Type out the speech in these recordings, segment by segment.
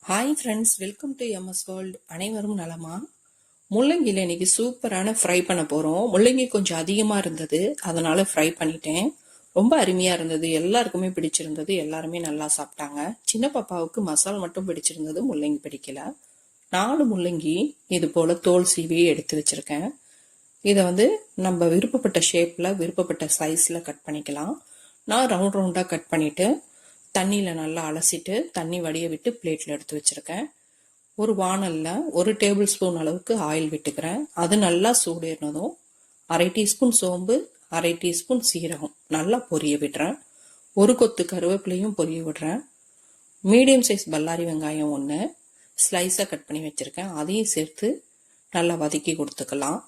Hi friends, welcome to MS world. அனைவரும் நலமா? முள்ளங்கியில் இன்னைக்கு சூப்பரான ஃப்ரை பண்ண போகிறோம். முள்ளங்கி கொஞ்சம் அதிகமாக இருந்தது, அதனால ஃப்ரை பண்ணிட்டேன். ரொம்ப அருமையாக இருந்தது, எல்லாருக்குமே பிடிச்சிருந்தது, எல்லாருமே நல்லா சாப்பிட்டாங்க. சின்ன பாப்பாவுக்கு மசாலா மட்டும் பிடிச்சிருந்தது, முள்ளங்கி பிடிக்கல. 4 முள்ளங்கி இது போல் தோல் சீவி எடுத்து வச்சுருக்கேன். இதை நம்ம விருப்பப்பட்ட ஷேப்பில் விருப்பப்பட்ட சைஸில் கட் பண்ணிக்கலாம். நான் ரவுண்டாக கட் பண்ணிவிட்டு தண்ணியில் நல்லா அலசிட்டு தண்ணி வடிய விட்டு பிளேட்டில் எடுத்து வச்சுருக்கேன். ஒரு வானலில் 1 டேபிள் ஸ்பூன் அளவுக்கு ஆயில் விட்டுக்கிறேன். அது நல்லா சூடேறினதும் 1/2 டீஸ்பூன் சோம்பு, 1/2 டீஸ்பூன் சீரகம் நல்லா பொரிய விடுறேன். 1 கொத்து கருவேப்பிலையும் பொரிய விடுறேன். மீடியம் சைஸ் பல்லாரி வெங்காயம் 1 ஸ்லைஸாக கட் பண்ணி வச்சுருக்கேன், அதையும் சேர்த்து நல்லா வதக்கி கொடுத்துக்கலாம்.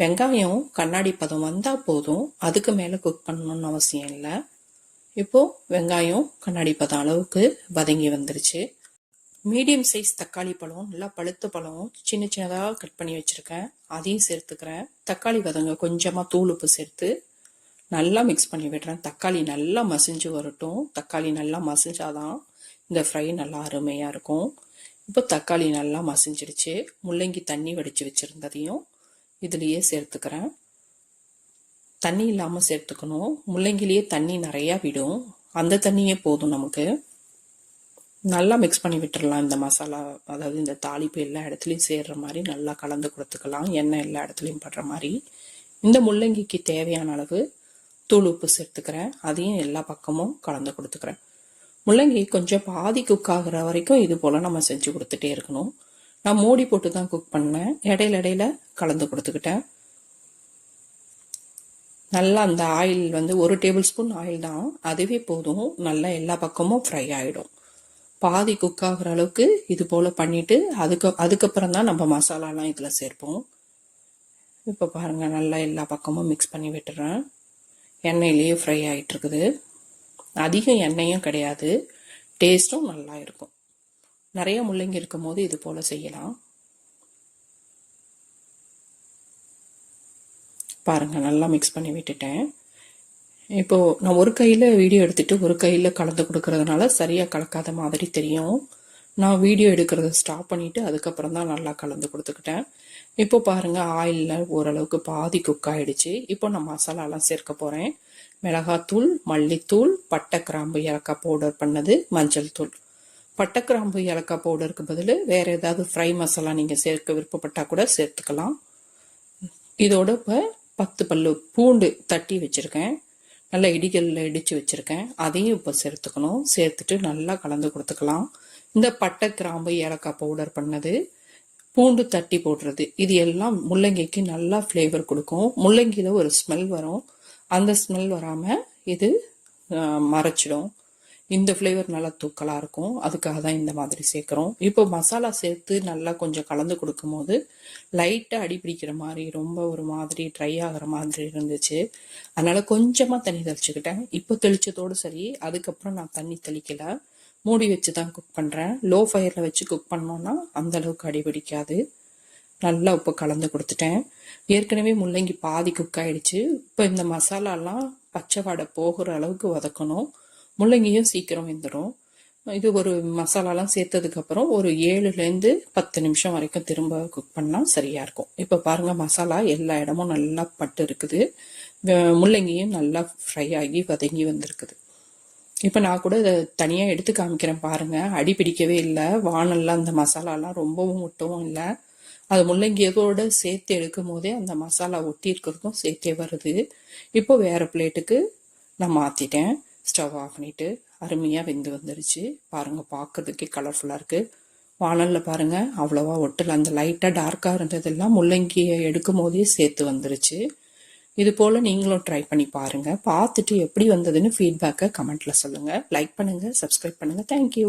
வெங்காயம் கண்ணாடி பதம் வந்தால் போதும், அதுக்கு மேலே குக் பண்ணணும்னு அவசியம் இல்லை. இப்போ வெங்காயம் கண்ணாடி பதம் அளவுக்கு வதங்கி வந்துருச்சு. மீடியம் சைஸ் தக்காளி பழம், நல்லா பழுத்த பழம் சின்ன சின்னதாக கட் பண்ணி வச்சுருக்கேன், அதையும் சேர்த்துக்கிறேன். தக்காளி வதங்க கொஞ்சமாக தூள் உப்பு சேர்த்து நல்லா மிக்ஸ் பண்ணி விடுறேன். தக்காளி நல்லா மசிஞ்சு வரட்டும். தக்காளி நல்லா மசிஞ்சாதான் இந்த ஃப்ரை நல்லா அருமையாக இருக்கும். இப்போ தக்காளி நல்லா மசிஞ்சிடுச்சு. முள்ளங்கி தண்ணி வடித்து வச்சுருந்ததையும் இதுலேயே சேர்த்துக்கிறேன். தண்ணி இல்லாமல் சேர்த்துக்கணும். முள்ளங்கிலேயே தண்ணி நிறையா விடும், அந்த தண்ணியே போதும் நமக்கு. நல்லா மிக்ஸ் பண்ணி விட்டுடலாம். இந்த மசாலா, அதாவது இந்த தாளிப்பு எல்லா இடத்துலையும் சேர்ற மாதிரி நல்லா கலந்து கொடுத்துக்கலாம். எண்ணெய் எல்லா இடத்துலையும் படுற மாதிரி. இந்த முள்ளங்கிக்கு தேவையான அளவு தூள் உப்பு சேர்த்துக்கிறேன், அதையும் எல்லா பக்கமும் கலந்து கொடுத்துக்கிறேன். முள்ளங்கி கொஞ்சம் பாதி குக் ஆகிற வரைக்கும் இது போல் நம்ம செஞ்சு கொடுத்துட்டே இருக்கணும். நான் மூடி போட்டு தான் குக் பண்ணேன், இடையில கலந்து கொடுத்துக்கிட்டேன். நல்லா அந்த ஆயில் 1 டேபிள் ஸ்பூன் ஆயில் தான், அதுவே போதும். நல்லா எல்லா பக்கமும் ஃப்ரை ஆகிடும். பாதி குக் ஆகிற அளவுக்கு இது போல் பண்ணிவிட்டு அதுக்கப்புறம் தான் நம்ம மசாலாலாம் இதில் சேர்ப்போம். இப்போ பாருங்கள், நல்லா எல்லா பக்கமும் மிக்ஸ் பண்ணி விட்டுறேன். எண்ணெயிலேயே ஃப்ரை ஆகிட்டுருக்குது. அதிகம் எண்ணெயும் கிடையாது, டேஸ்ட்டும் நல்லா இருக்கும். நிறைய முள்ளங்கி இருக்கும் போது இது போல் செய்யலாம். பாருங்கள், நல்லா மிக்ஸ் பண்ணி விட்டுட்டேன். இப்போது நான் ஒரு கையில் வீடியோ எடுத்துகிட்டு ஒரு கையில் கலந்து கொடுக்கறதுனால சரியாக கலக்காத மாதிரி தெரியும். நான் வீடியோ எடுக்கிறத ஸ்டாப் பண்ணிவிட்டு அதுக்கப்புறம் தான் நல்லா கலந்து கொடுத்துக்கிட்டேன். இப்போ பாருங்கள், ஆயிலில் ஓரளவுக்கு பாதி குக் ஆகிடுச்சு. இப்போ நான் மசாலாலாம் சேர்க்க போகிறேன். மிளகாத்தூள், மல்லித்தூள், பட்டை கிராம்பு ஏலக்காய் பவுடர் பண்ணது, மஞ்சள் தூள். பட்டை கிராம்பு ஏலக்காய் பவுடருக்கு பதில் வேறு ஏதாவது ஃப்ரை மசாலா நீங்கள் சேர்க்க விருப்பப்பட்டால் கூட சேர்த்துக்கலாம். இதோட இப்போ 10 பல்லு பூண்டு தட்டி வச்சுருக்கேன், நல்லா இடிகளில் இடித்து வச்சுருக்கேன், அதையும் இப்போ சேர்த்துக்கணும். சேர்த்துட்டு நல்லா கலந்து கொடுத்துக்கலாம். இந்த பட்டை கிராம்பு ஏலக்காய் பவுடர் பண்ணது, பூண்டு தட்டி போடுறது, இது எல்லாம் முள்ளங்கிக்கு நல்லா ஃப்ளேவர் கொடுக்கும். முள்ளங்கியில் ஒரு ஸ்மெல் வரும், அந்த ஸ்மெல் வராமல் இது மறைச்சிடும். இந்த ஃப்ளேவர் நல்லா தூக்கலாக இருக்கும், அதுக்காக தான் இந்த மாதிரி சேர்க்குறோம். இப்போ மசாலா சேர்த்து நல்லா கொஞ்சம் கலந்து கொடுக்கும் போது லைட்டாக அடி பிடிக்கிற மாதிரி, ரொம்ப ஒரு மாதிரி ட்ரை ஆகிற மாதிரி இருந்துச்சு. அதனால் கொஞ்சமாக தண்ணி தெளிச்சுக்கிட்டேன். இப்போ தெளித்ததோடு சரி, அதுக்கப்புறம் நான் தண்ணி தெளிக்கலை, மூடி வச்சு தான் குக் பண்ணுறேன். லோ ஃபயரில் வச்சு குக் பண்ணோன்னா அந்தளவுக்கு அடி பிடிக்காது. நல்லா இப்போ கலந்து கொடுத்துட்டேன். ஏற்கனவே முள்ளங்கி பாதி குக் ஆகிடுச்சு. இப்போ இந்த மசாலாலாம் பச்சை வாடை போகிற அளவுக்கு வதக்கணும். முள்ளங்கியும் சீக்கிரம் வெந்துடும். இது ஒரு மசாலாலாம் சேர்த்ததுக்கப்புறம் ஒரு 7லேருந்து 10 நிமிஷம் வரைக்கும் திரும்ப குக் பண்ணால் சரியாக இருக்கும். இப்போ பாருங்கள், மசாலா எல்லா இடமும் நல்லா பட்டு இருக்குது. முள்ளங்கியும் நல்லா ஃப்ரை ஆகி வதங்கி வந்திருக்குது. இப்போ நான் கூட இதை தனியாக எடுத்து காமிக்கிறேன் பாருங்கள். அடி பிடிக்கவே இல்லை. வானல்லாம் அந்த மசாலாலாம் ரொம்பவும் ஒட்டவும் இல்லை. அது முள்ளங்கியோடு சேர்த்து எடுக்கும் போதே அந்த மசாலா ஒட்டி இருக்கிறதும் சேர்த்தே வருது. இப்போ வேறு பிளேட்டுக்கு நான் மாற்றிட்டேன். ஸ்டவ் ஆஃப் பண்ணிவிட்டு அருமையாக வெந்து வந்துடுச்சு. பாருங்கள், பார்க்குறதுக்கே கலர்ஃபுல்லாக இருக்குது. வானலில் பாருங்கள், அவ்வளோவா ஒட்டலை. அந்த லைட்டாக டார்க்காக இருந்ததெல்லாம் முள்ளங்கியை எடுக்கும் போதே சேர்த்து வந்துருச்சு. இது போல் நீங்களும் ட்ரை பண்ணி பாருங்கள். பார்த்துட்டு எப்படி வந்ததுன்னு ஃபீட்பேக்கை கமெண்ட்டில் சொல்லுங்கள். லைக் பண்ணுங்கள், சப்ஸ்கிரைப் பண்ணுங்கள். தேங்க்யூ.